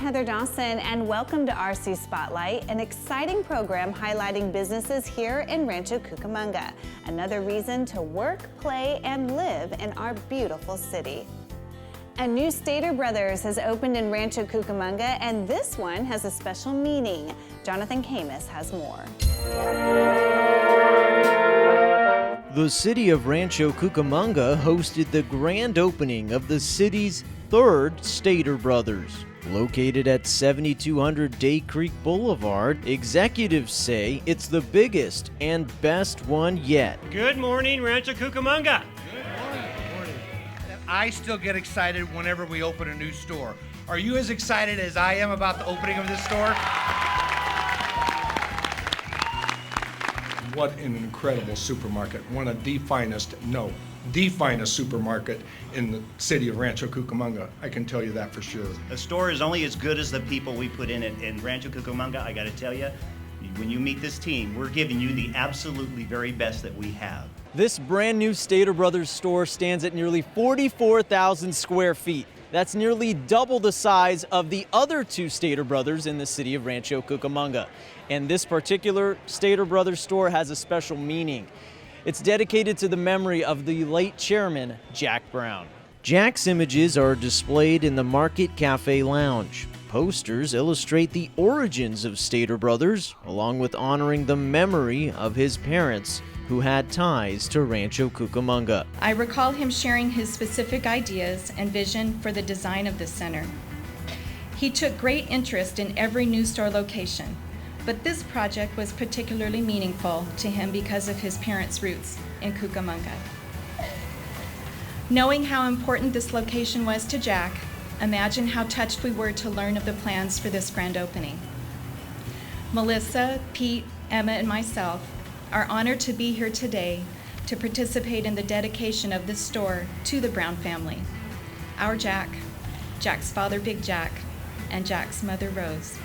Heather Dawson, and welcome to RC Spotlight, an exciting program highlighting businesses here in Rancho Cucamonga. Another reason to work, play, and live in our beautiful city. A new Stater Brothers has opened in Rancho Cucamonga, and this one has a special meaning. Jonathan Camus has more. The city of Rancho Cucamonga hosted the grand opening of the city's third Stater Brothers. Located at 7200 Day Creek Boulevard, executives say it's the biggest and best one yet. Good morning, Rancho Cucamonga. Good morning. I still get excited whenever we open a new store. Are you as excited as I am about the opening of this store? What an incredible supermarket. One of the finest supermarket in the city of Rancho Cucamonga. I can tell you that for sure. A store is only as good as the people we put in it. In Rancho Cucamonga, I gotta tell you, when you meet this team, we're giving you the absolutely very best that we have. This brand new Stater Brothers store stands at nearly 44,000 square feet. That's nearly double the size of the other two Stater Brothers in the city of Rancho Cucamonga. And this particular Stater Brothers store has a special meaning. It's dedicated to the memory of the late chairman, Jack Brown. Jack's images are displayed in the Market Cafe Lounge. Posters illustrate the origins of Stater Brothers, along with honoring the memory of his parents, who had ties to Rancho Cucamonga. I recall him sharing his specific ideas and vision for the design of the center. He took great interest in every new store location, but this project was particularly meaningful to him because of his parents' roots in Cucamonga. Knowing how important this location was to Jack, imagine how touched we were to learn of the plans for this grand opening. Melissa, Pete, Emma, and myself are honored to be here today to participate in the dedication of this store to the Brown family. Our Jack, Jack's father, Big Jack, and Jack's mother, Rose.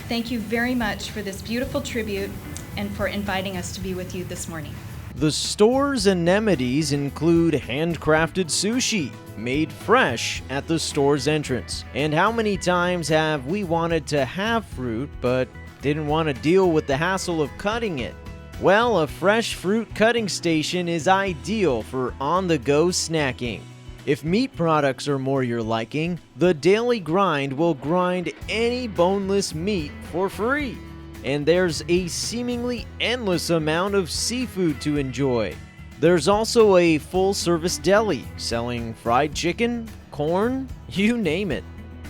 Thank you very much for this beautiful tribute and for inviting us to be with you this morning. The store's amenities include handcrafted sushi, made fresh at the store's entrance. And how many times have we wanted to have fruit, but didn't want to deal with the hassle of cutting it? Well, a fresh fruit cutting station is ideal for on-the-go snacking. If meat products are more your liking, the Daily Grind will grind any boneless meat for free. And there's a seemingly endless amount of seafood to enjoy. There's also a full-service deli selling fried chicken, corn, you name it.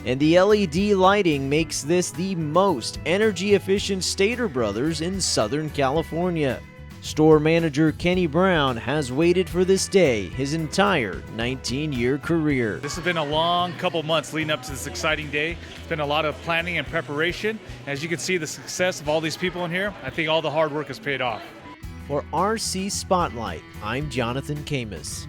And the LED lighting makes this the most energy-efficient Stater Brothers in Southern California. Store manager Kenny Brown has waited for this day his entire 19-year career. This has been a long couple months leading up to this exciting day. It's been a lot of planning and preparation. As you can see, the success of all these people in here, I think all the hard work has paid off. For RC Spotlight, I'm Jonathan Camus.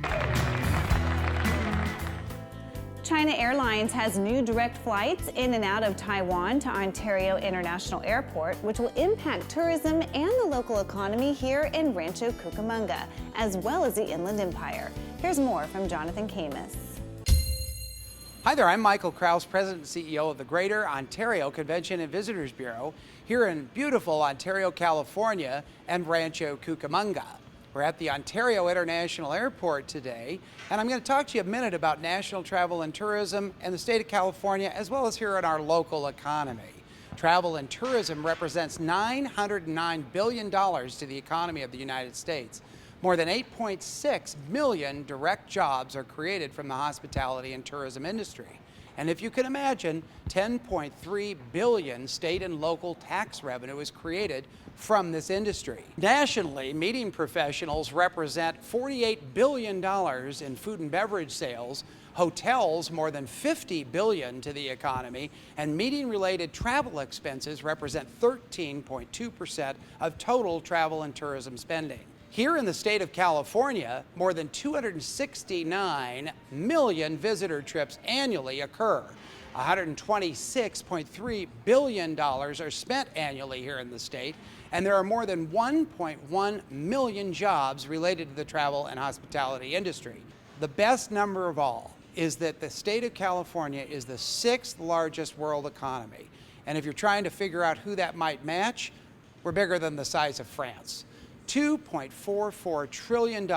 China Airlines has new direct flights in and out of Taiwan to Ontario International Airport, which will impact tourism and the local economy here in Rancho Cucamonga, as well as the Inland Empire. Here's more from Jonathan Camus. Hi there, I'm Michael Krause, President and CEO of the Greater Ontario Convention and Visitors Bureau here in beautiful Ontario, California and Rancho Cucamonga. We're at the Ontario International Airport today, and I'm going to talk to you a minute about national travel and tourism in the state of California, as well as here in our local economy. Travel and tourism represents $909 billion to the economy of the United States. More than 8.6 million direct jobs are created from the hospitality and tourism industry. And if you can imagine, 10.3 billion state and local tax revenue is created from this industry. Nationally, meeting professionals represent $48 billion in food and beverage sales, hotels more than $50 billion to the economy, and meeting-related travel expenses represent 13.2% of total travel and tourism spending. Here in the state of California, more than 269 million visitor trips annually occur. $126.3 billion are spent annually here in the state, and there are more than 1.1 million jobs related to the travel and hospitality industry. The best number of all, is that the state of California is the 6th largest world economy. And if you're trying to figure out who that might match, we're bigger than the size of France. $2.44 trillion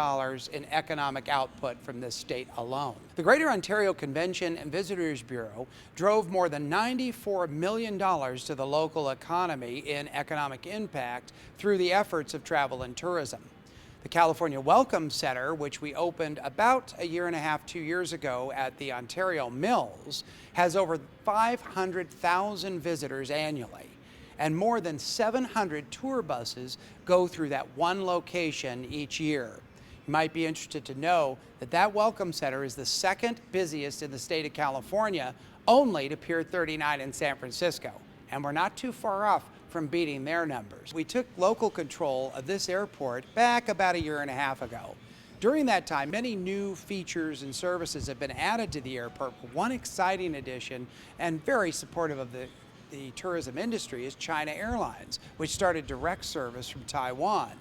in economic output from this state alone. The Greater Ontario Convention and Visitors Bureau drove more than $94 million to the local economy in economic impact through the efforts of travel and tourism. The California Welcome Center, which we opened about a year and a half, 2 years ago at the Ontario Mills, has over 500,000 visitors annually. And more than 700 tour buses go through that one location each year. You might be interested to know that that Welcome Center is the 2nd busiest in the state of California, only to Pier 39 in San Francisco. And we're not too far off from beating their numbers. We took local control of this airport back about a year and a half ago. During that time, many new features and services have been added to the airport. One exciting addition, and very supportive of the tourism industry, is China Airlines, which started direct service from Taiwan.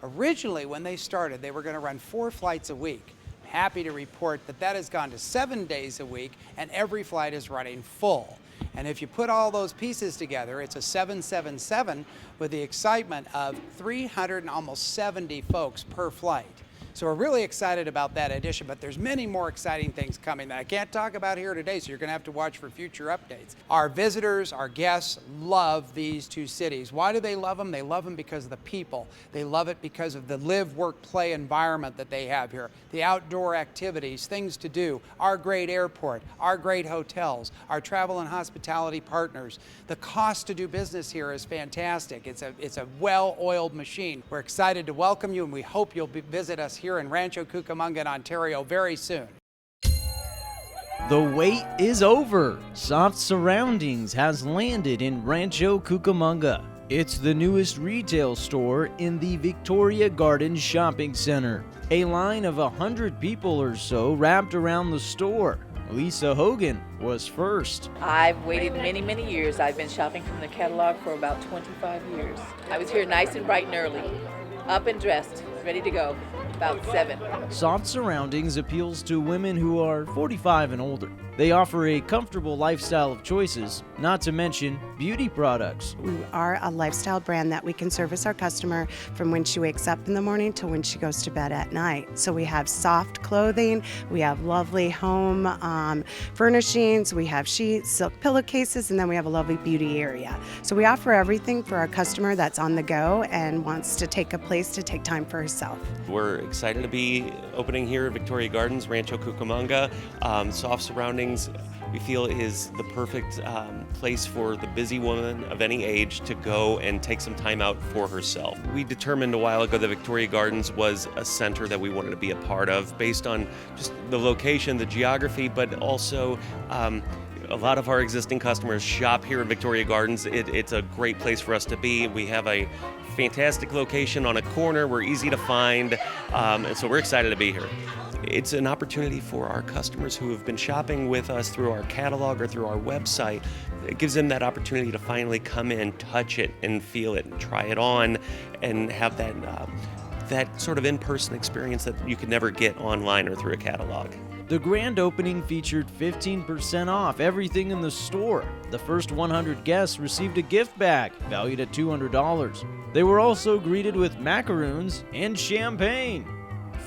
Originally, when they started, they were going to run 4 flights a week. I'm happy to report that that has gone to 7 days a week, and every flight is running full. And if you put all those pieces together, it's a 777 with the excitement of 370 folks per flight. So we're really excited about that addition, but there's many more exciting things coming that I can't talk about here today, so you're going to have to watch for future updates. Our visitors, our guests love these two cities. Why do they love them? They love them because of the people. They love it because of the live, work, play environment that they have here, the outdoor activities, things to do, our great airport, our great hotels, our travel and hospitality partners. The cost to do business here is fantastic. It's a well-oiled machine. We're excited to welcome you, and we hope you'll visit us here in Rancho Cucamonga in Ontario very soon. The wait is over. Soft Surroundings has landed in Rancho Cucamonga. It's the newest retail store in the Victoria Gardens Shopping Center. A line of 100 people or so wrapped around the store. Lisa Hogan was first. I've waited many, many years. I've been shopping from the catalog for about 25 years. I was here nice and bright and early, up and dressed, ready to go. About 7. Soft Surroundings appeals to women who are 45 and older. They offer a comfortable lifestyle of choices, not to mention beauty products. We are a lifestyle brand that we can service our customer from when she wakes up in the morning to when she goes to bed at night. So we have soft clothing, we have lovely home furnishings, we have sheets, silk pillowcases, and then we have a lovely beauty area. So we offer everything for our customer that's on the go and wants to take a place to take time for herself. We're excited to be opening here at Victoria Gardens, Rancho Cucamonga. Soft Surroundings, we feel, is the perfect place for the busy woman of any age to go and take some time out for herself. We determined a while ago that Victoria Gardens was a center that we wanted to be a part of based on just the location, the geography, but also a lot of our existing customers shop here in Victoria Gardens. It's a great place for us to be. We have a fantastic location on a corner. We're easy to find, and so we're excited to be here. It's an opportunity for our customers who have been shopping with us through our catalog or through our website. It gives them that opportunity to finally come in, touch it, and feel it, and try it on, and have that sort of in-person experience that you could never get online or through a catalog. The grand opening featured 15% off everything in the store. The first 100 guests received a gift bag valued at $200. They were also greeted with macaroons and champagne.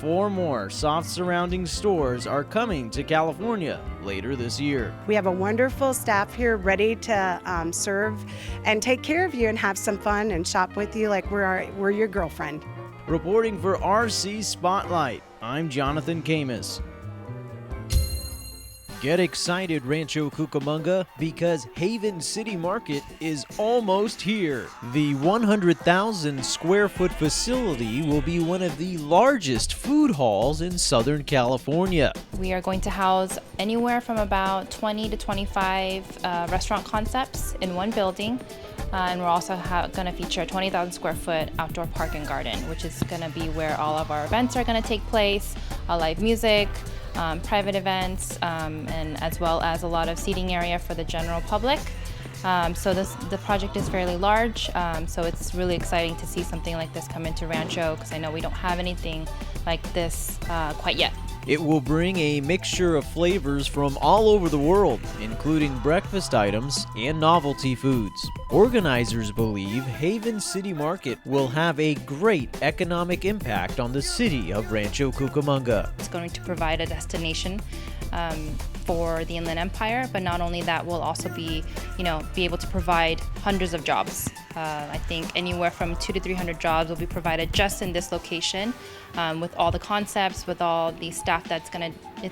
4 more Soft Surroundings stores are coming to California later this year. We have a wonderful staff here ready to serve and take care of you and have some fun and shop with you like we're your girlfriend. Reporting for RC Spotlight, I'm Jonathan Camus. Get excited, Rancho Cucamonga, because Haven City Market is almost here. The 100,000 square foot facility will be one of the largest food halls in Southern California. We are going to house anywhere from about 20 to 25 restaurant concepts in one building. And we're also going to feature a 20,000 square foot outdoor park and garden, which is going to be where all of our events are going to take place, live music, private events, and as well as a lot of seating area for the general public. So the project is fairly large, so it's really exciting to see something like this come into Rancho, because I know we don't have anything like this quite yet. It will bring a mixture of flavors from all over the world, including breakfast items and novelty foods. Organizers believe Haven City Market will have a great economic impact on the city of Rancho Cucamonga. It's going to provide a destination for the Inland Empire, but not only that, we'll also be able to provide hundreds of jobs. I think anywhere from 200 to 300 jobs will be provided just in this location, with all the concepts, with all the staff it's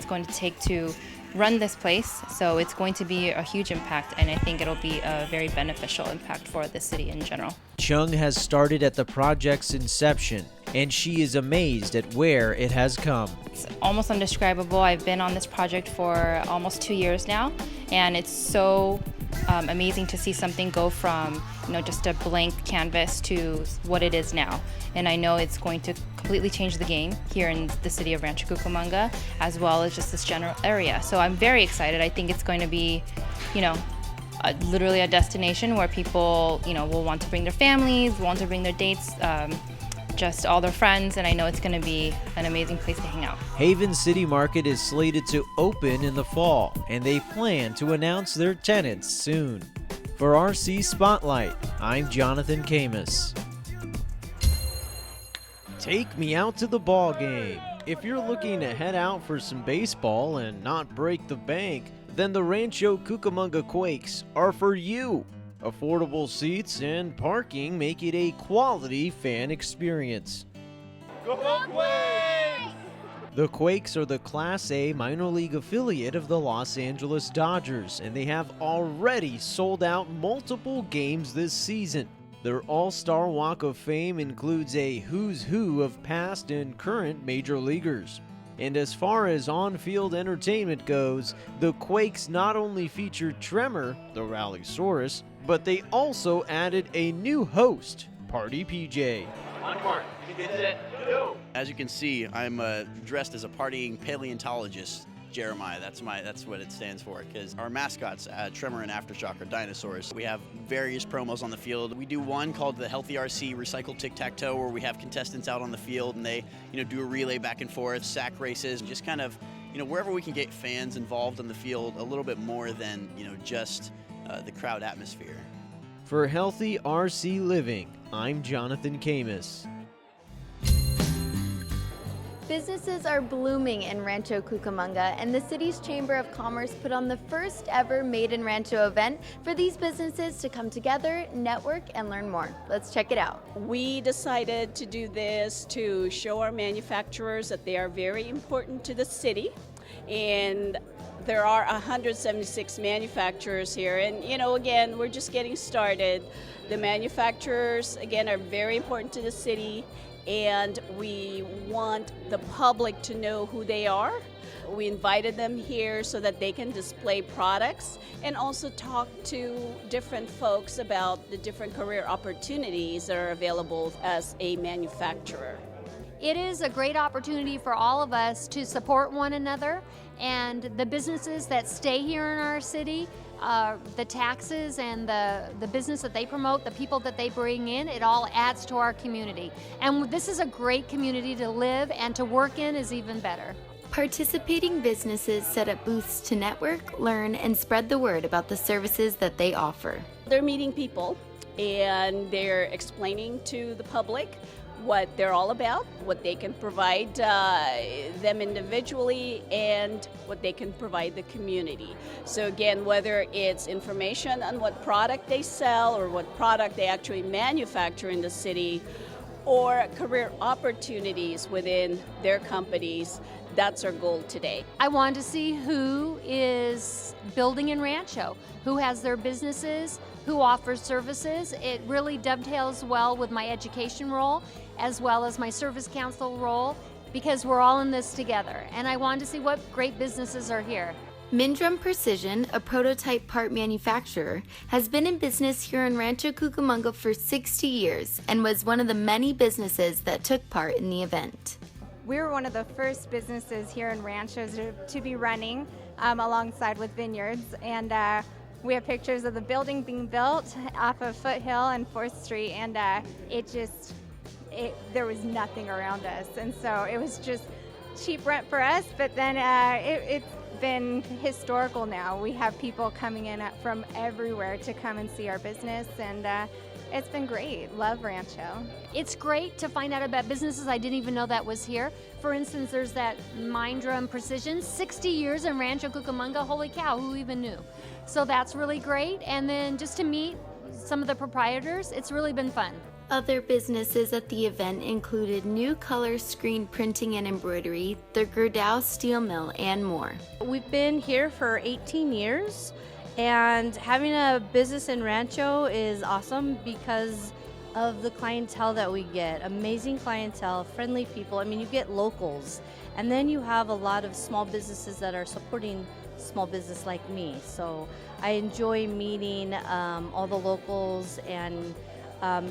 going to take to run this place. So it's going to be a huge impact, and I think it'll be a very beneficial impact for the city in general. Chung has started at the project's inception, and she is amazed at where it has come. It's almost indescribable. I've been on this project for almost 2 years now, and it's so amazing to see something go from just a blank canvas to what it is now. And I know it's going to completely change the game here in the city of Rancho Cucamonga, as well as just this general area. So I'm very excited. I think it's going to be, literally a destination where people, will want to bring their families, want to bring their dates, just all their friends, and I know it's going to be an amazing place to hang out. Haven City Market is slated to open in the fall, and they plan to announce their tenants soon. For RC Spotlight, I'm Jonathan Camus. Take me out to the ball game. If you're looking to head out for some baseball and not break the bank, then the Rancho Cucamonga Quakes are for you. Affordable seats and parking make it a quality fan experience. Go Quakes! The Quakes are the Class A minor league affiliate of the Los Angeles Dodgers, and they have already sold out multiple games this season. Their All-Star Walk of Fame includes a who's who of past and current major leaguers. And as far as on-field entertainment goes, the Quakes not only featured Tremor, the Rallysaurus, but they also added a new host, Party PJ. On mark, get set, go! As you can see, I'm dressed as a partying paleontologist, Jeremiah. That's what it stands for, because our mascots, Tremor and Aftershock, are dinosaurs. We have various promos on the field. We do one called the Healthy RC Recycle Tic-Tac-Toe, where we have contestants out on the field and they do a relay back and forth, sack races, just kind of wherever we can get fans involved on the field a little bit more than just the crowd atmosphere. For Healthy RC Living, I'm Jonathan Camus. Businesses are blooming in Rancho Cucamonga, and the city's Chamber of Commerce put on the first ever Made in Rancho event for these businesses to come together, network, and learn more. Let's check it out. We decided to do this to show our manufacturers that they are very important to the city, and there are 176 manufacturers here, and again, we're just getting started. The manufacturers, again, are very important to the city, and we want the public to know who they are. We invited them here so that they can display products and also talk to different folks about the different career opportunities that are available as a manufacturer. It is a great opportunity for all of us to support one another, and the businesses that stay here in our city, the taxes and the business that they promote, the people that they bring in, it all adds to our community. And this is a great community to live, and to work in is even better. Participating businesses set up booths to network, learn, and spread the word about the services that they offer. They're meeting people, and they're explaining to the public what they're all about, what they can provide them individually, and what they can provide the community. So again, whether it's information on what product they sell or what product they actually manufacture in the city, or career opportunities within their companies, that's our goal today. I wanted to see who is building in Rancho, who has their businesses, who offers services. It really dovetails well with my education role as well as my service council role, because we're all in this together. And I wanted to see what great businesses are here. Mindrum Precision, a prototype part manufacturer, has been in business here in Rancho Cucamonga for 60 years and was one of the many businesses that took part in the event. We were one of the first businesses here in Rancho to be running alongside with Vineyards, and we have pictures of the building being built off of Foothill and 4th Street, and there was nothing around us, and so it was just cheap rent for us, but then it's been historical now. We have people coming in from everywhere to come and see our business, and it's been great. Love Rancho. It's great to find out about businesses I didn't even know that was here. For instance, there's that Mind Drum Precision, 60 years in Rancho Cucamonga. Holy cow, who even knew? So that's really great. And then just to meet some of the proprietors, it's really been fun. Other businesses at the event included New Color Screen Printing and Embroidery, the Gerdau Steel Mill, and more. We've been here for 18 years, and having a business in Rancho is awesome because of the clientele that we get. Amazing clientele, friendly people. I mean, you get locals, and then you have a lot of small businesses that are supporting small business like me. So I enjoy meeting all the locals and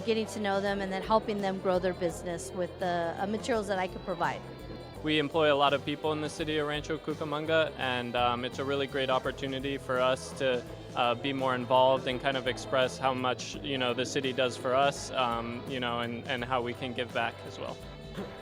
getting to know them and then helping them grow their business with the materials that I could provide. We employ a lot of people in the city of Rancho Cucamonga, and it's a really great opportunity for us to be more involved and kind of express how much the city does for us, and how we can give back as well.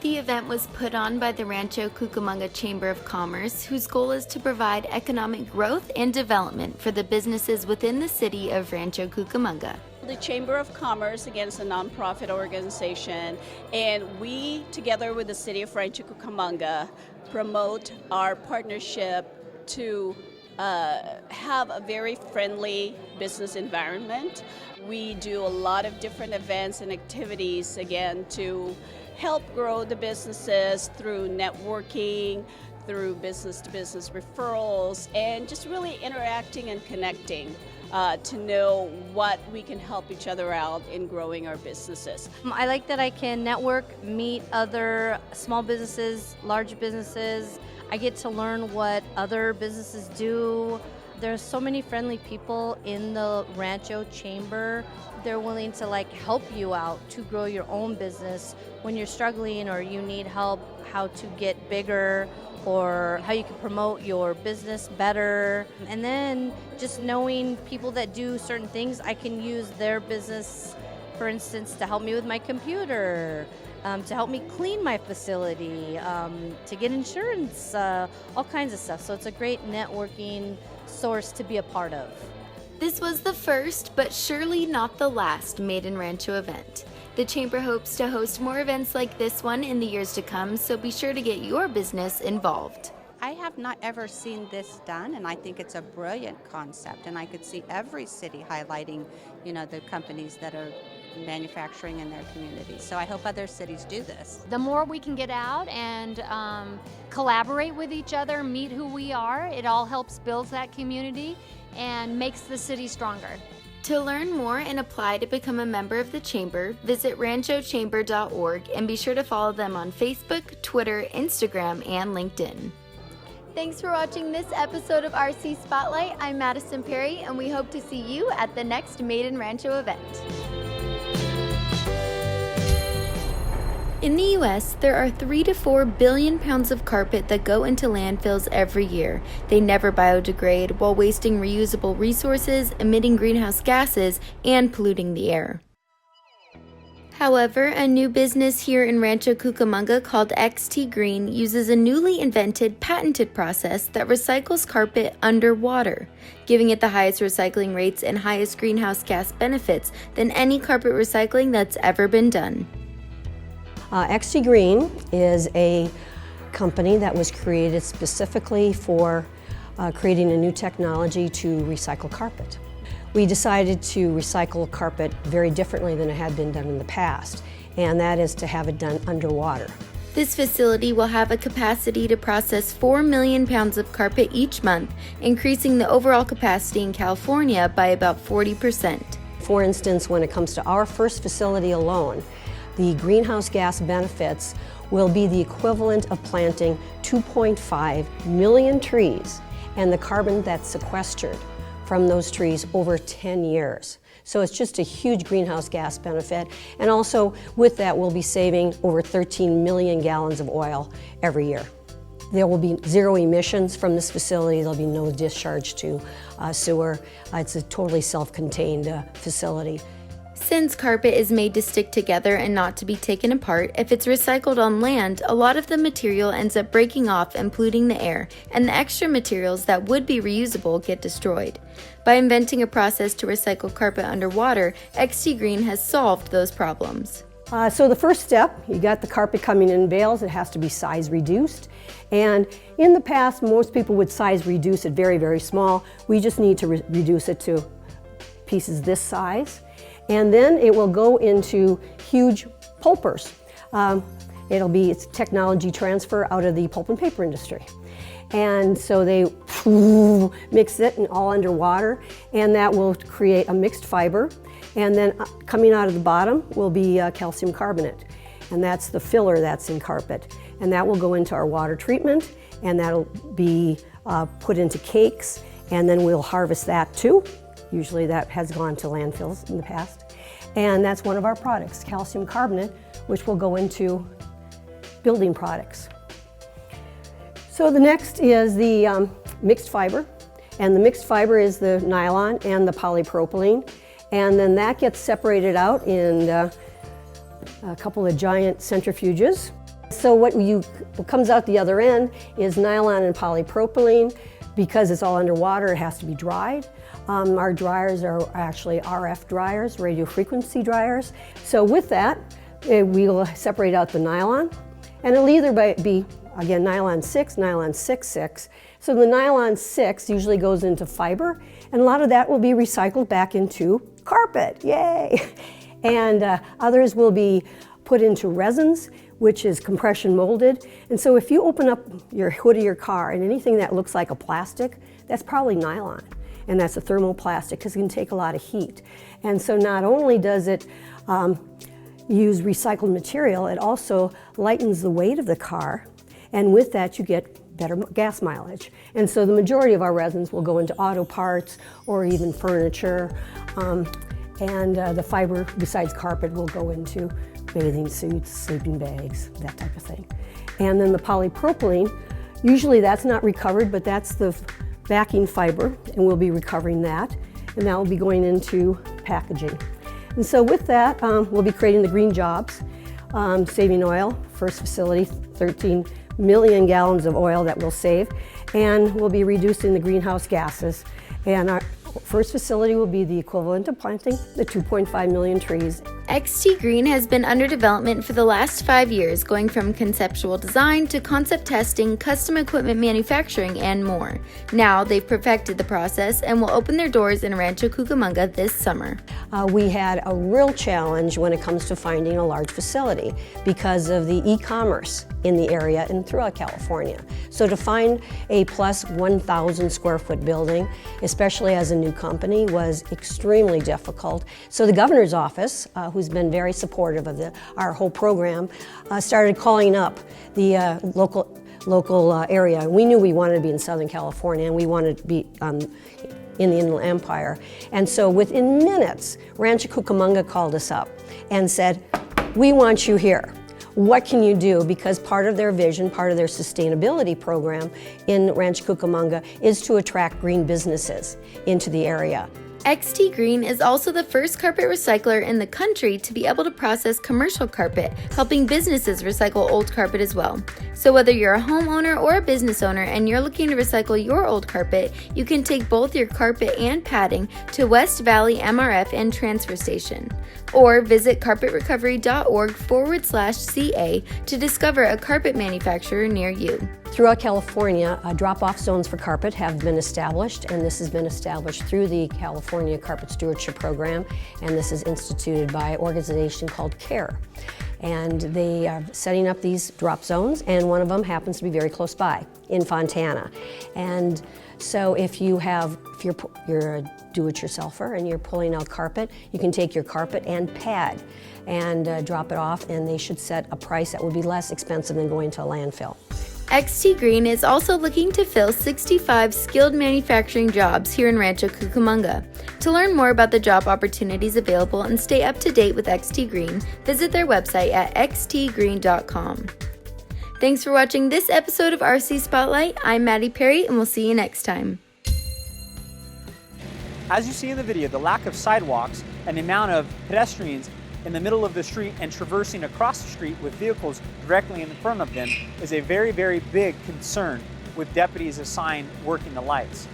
The event was put on by the Rancho Cucamonga Chamber of Commerce, whose goal is to provide economic growth and development for the businesses within the city of Rancho Cucamonga. The Chamber of Commerce, again, is a nonprofit organization, and we, together with the City of Rancho Cucamonga, promote our partnership to have a very friendly business environment. We do a lot of different events and activities, again, to help grow the businesses through networking, through business-to-business referrals, and just really interacting and connecting to know what we can help each other out in growing our businesses. I like that I can network, meet other small businesses, large businesses. I get to learn what other businesses do. There's so many friendly people in the Rancho Chamber. They're willing to help you out to grow your own business when you're struggling or you need help how to get bigger or how you can promote your business better. And then just knowing people that do certain things, I can use their business, for instance, to help me with my computer, to help me clean my facility, to get insurance, all kinds of stuff. So it's a great networking source to be a part of. This was the first, but surely not the last, Made in Rancho event. The Chamber hopes to host more events like this one in the years to come, so be sure to get your business involved. I have not ever seen this done, and I think it's a brilliant concept, and I could see every city highlighting, the companies that are manufacturing in their communities. So I hope other cities do this. The more we can get out and collaborate with each other, meet who we are, it all helps build that community and makes the city stronger. To learn more and apply to become a member of the Chamber, visit ranchochamber.org and be sure to follow them on Facebook, Twitter, Instagram, and LinkedIn. Thanks for watching this episode of RC Spotlight. I'm Madison Perry, and we hope to see you at the next Made in Rancho event. In the U.S., there are 3 to 4 billion pounds of carpet that go into landfills every year. They never biodegrade while wasting reusable resources, emitting greenhouse gases, and polluting the air. However, a new business here in Rancho Cucamonga called XT Green uses a newly invented, patented process that recycles carpet underwater, giving it the highest recycling rates and highest greenhouse gas benefits than any carpet recycling that's ever been done. XT Green is a company that was created specifically for creating a new technology to recycle carpet. We decided to recycle carpet very differently than it had been done in the past, and that is to have it done underwater. This facility will have a capacity to process 4 million pounds of carpet each month, increasing the overall capacity in California by about 40%. For instance, when it comes to our first facility alone, the greenhouse gas benefits will be the equivalent of planting 2.5 million trees and the carbon that's sequestered from those trees over 10 years. So it's just a huge greenhouse gas benefit. And also with that, we'll be saving over 13 million gallons of oil every year. There will be zero emissions from this facility. There'll be no discharge to sewer. It's a totally self-contained facility. Since carpet is made to stick together and not to be taken apart, if it's recycled on land, a lot of the material ends up breaking off and polluting the air, and the extra materials that would be reusable get destroyed. By inventing a process to recycle carpet underwater, XT Green has solved those problems. So the first step, you got the carpet coming in bales. It has to be size reduced. And in the past, most people would size reduce it very, very small. We just need to reduce it to pieces this size. And then it will go into huge pulpers. It's technology transfer out of the pulp and paper industry. And so they mix it and all underwater, and that will create a mixed fiber. And then coming out of the bottom will be calcium carbonate, and that's the filler that's in carpet. And that will go into our water treatment, and that'll be put into cakes, and then we'll harvest that too. Usually that has gone to landfills in the past. And that's one of our products, calcium carbonate, which will go into building products. So the next is the mixed fiber, and the mixed fiber is the nylon and the polypropylene, and then that gets separated out in a couple of giant centrifuges. So what comes out the other end is nylon and polypropylene. Because it's all underwater, it has to be dried. Our dryers are actually RF dryers, radio frequency dryers. So with that, we'll separate out the nylon, and it'll either be, again, nylon 6, nylon 6/6. So the nylon 6 usually goes into fiber, and a lot of that will be recycled back into carpet, yay! And others will be put into resins, which is compression molded. And so if you open up your hood of your car and anything that looks like a plastic, that's probably nylon. And that's a thermoplastic because it can take a lot of heat. And so not only does it use recycled material, it also lightens the weight of the car. And with that, you get better gas mileage. And so the majority of our resins will go into auto parts or even furniture. The fiber, besides carpet, will go into bathing suits, sleeping bags, that type of thing. And then the polypropylene, usually that's not recovered, but that's the backing fiber, and we'll be recovering that, and that will be going into packaging. And so with that, we'll be creating the green jobs, saving oil. First facility, 13 million gallons of oil that we'll save, and we'll be reducing the greenhouse gases. And our first facility will be the equivalent of planting the 2.5 million trees. XT Green has been under development for the last 5 years, going from conceptual design to concept testing, custom equipment manufacturing, and more. Now they've perfected the process and will open their doors in Rancho Cucamonga this summer. We had a real challenge when it comes to finding a large facility because of the e-commerce in the area and throughout California. So to find a plus 1,000 square foot building, especially as a new company, was extremely difficult. So the governor's office, who's been very supportive of our whole program, started calling up the local area. We knew we wanted to be in Southern California, and we wanted to be in the Inland Empire. And so within minutes, Rancho Cucamonga called us up and said, "We want you here. What can you do?" Because part of their vision, part of their sustainability program in Rancho Cucamonga is to attract green businesses into the area. XT Green is also the first carpet recycler in the country to be able to process commercial carpet, helping businesses recycle old carpet as well. So whether you're a homeowner or a business owner and you're looking to recycle your old carpet, you can take both your carpet and padding to West Valley MRF and Transfer Station. Or visit carpetrovery.org/CA to discover a carpet manufacturer near you. Throughout California, drop-off zones for carpet have been established, and this has been established through the California Carpet Stewardship Program, and this is instituted by an organization called CARE. And they are setting up these drop zones, and one of them happens to be very close by in Fontana. And so if you're a do-it-yourselfer and you're pulling out carpet, you can take your carpet and pad and drop it off, and they should set a price that would be less expensive than going to a landfill. XT Green is also looking to fill 65 skilled manufacturing jobs here in Rancho Cucamonga. To learn more about the job opportunities available and stay up to date with XT Green, visit their website at xtgreen.com. Thanks for watching this episode of RC Spotlight. I'm Maddie Perry, and we'll see you next time. As you see in the video, the lack of sidewalks and the amount of pedestrians in the middle of the street and traversing across the street with vehicles directly in front of them is a very, very big concern with deputies assigned working the lights.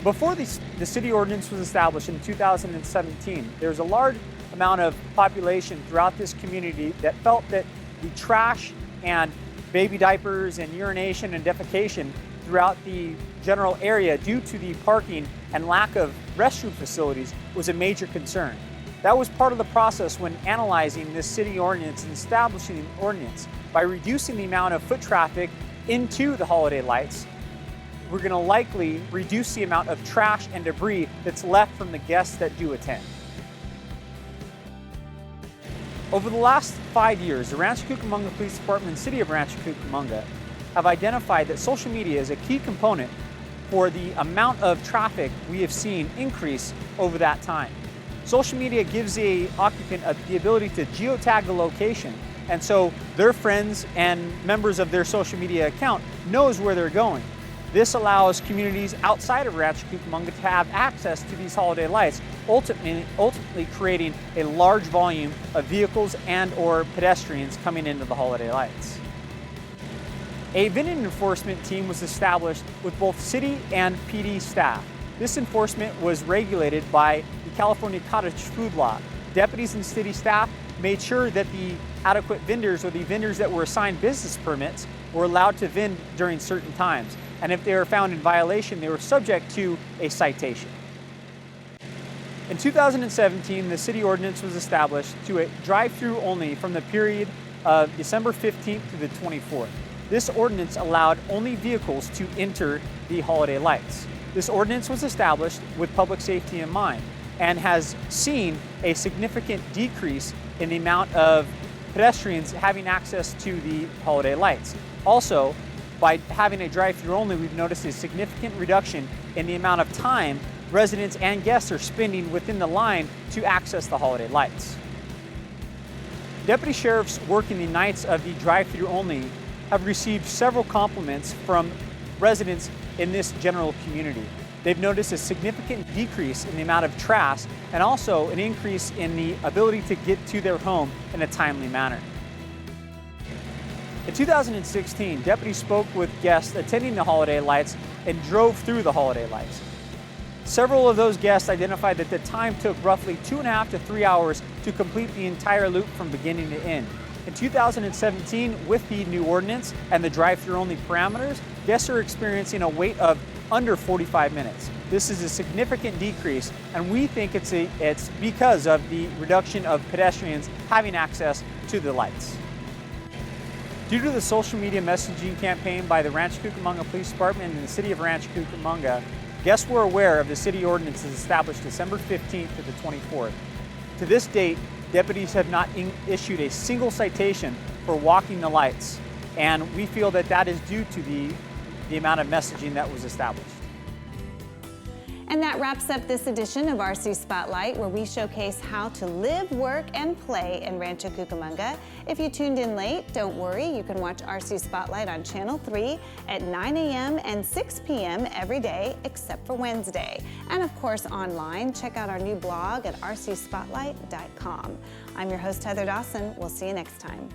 Before the city ordinance was established in 2017, there was a large amount of population throughout this community that felt that the trash and baby diapers and urination and defecation throughout the general area due to the parking and lack of restroom facilities was a major concern. That was part of the process when analyzing this city ordinance and establishing the ordinance. By reducing the amount of foot traffic into the holiday lights, we're going to likely reduce the amount of trash and debris that's left from the guests that do attend. Over the last 5 years, the Rancho Cucamonga Police Department and City of Rancho Cucamonga have identified that social media is a key component for the amount of traffic we have seen increase over that time. Social media gives the occupant the ability to geotag the location, and so their friends and members of their social media account knows where they're going. This allows communities outside of Rancho Cucamonga to have access to these holiday lights, ultimately creating a large volume of vehicles and or pedestrians coming into the holiday lights. A vending enforcement team was established with both city and PD staff. This enforcement was regulated by the California Cottage Food Law. Deputies and city staff made sure that the adequate vendors or the vendors that were assigned business permits were allowed to vend during certain times. And if they were found in violation, they were subject to a citation. In 2017, the city ordinance was established to a drive-through only from the period of December 15th to the 24th. This ordinance allowed only vehicles to enter the holiday lights. This ordinance was established with public safety in mind and has seen a significant decrease in the amount of pedestrians having access to the holiday lights. Also, by having a drive-through only, we've noticed a significant reduction in the amount of time residents and guests are spending within the line to access the holiday lights. Deputy sheriffs working the nights of the drive-through only have received several compliments from residents in this general community. They've noticed a significant decrease in the amount of trash and also an increase in the ability to get to their home in a timely manner. In 2016, deputies spoke with guests attending the holiday lights and drove through the holiday lights. Several of those guests identified that the time took roughly 2.5 to 3 hours to complete the entire loop from beginning to end. In 2017, with the new ordinance and the drive-through only parameters, guests are experiencing a wait of under 45 minutes. This is a significant decrease, and we think it's because of the reduction of pedestrians having access to the lights. Due to the social media messaging campaign by the Rancho Cucamonga Police Department and the City of Rancho Cucamonga, guests were aware of the city ordinances established December 15th to the 24th. To this date, deputies have not issued a single citation for walking the lights, and we feel that that is due to the amount of messaging that was established. And that wraps up this edition of RC Spotlight, where we showcase how to live, work, and play in Rancho Cucamonga. If you tuned in late, don't worry. You can watch RC Spotlight on Channel 3 at 9 a.m. and 6 p.m. every day, except for Wednesday. And of course, online, check out our new blog at rcspotlight.com. I'm your host, Heather Dawson. We'll see you next time.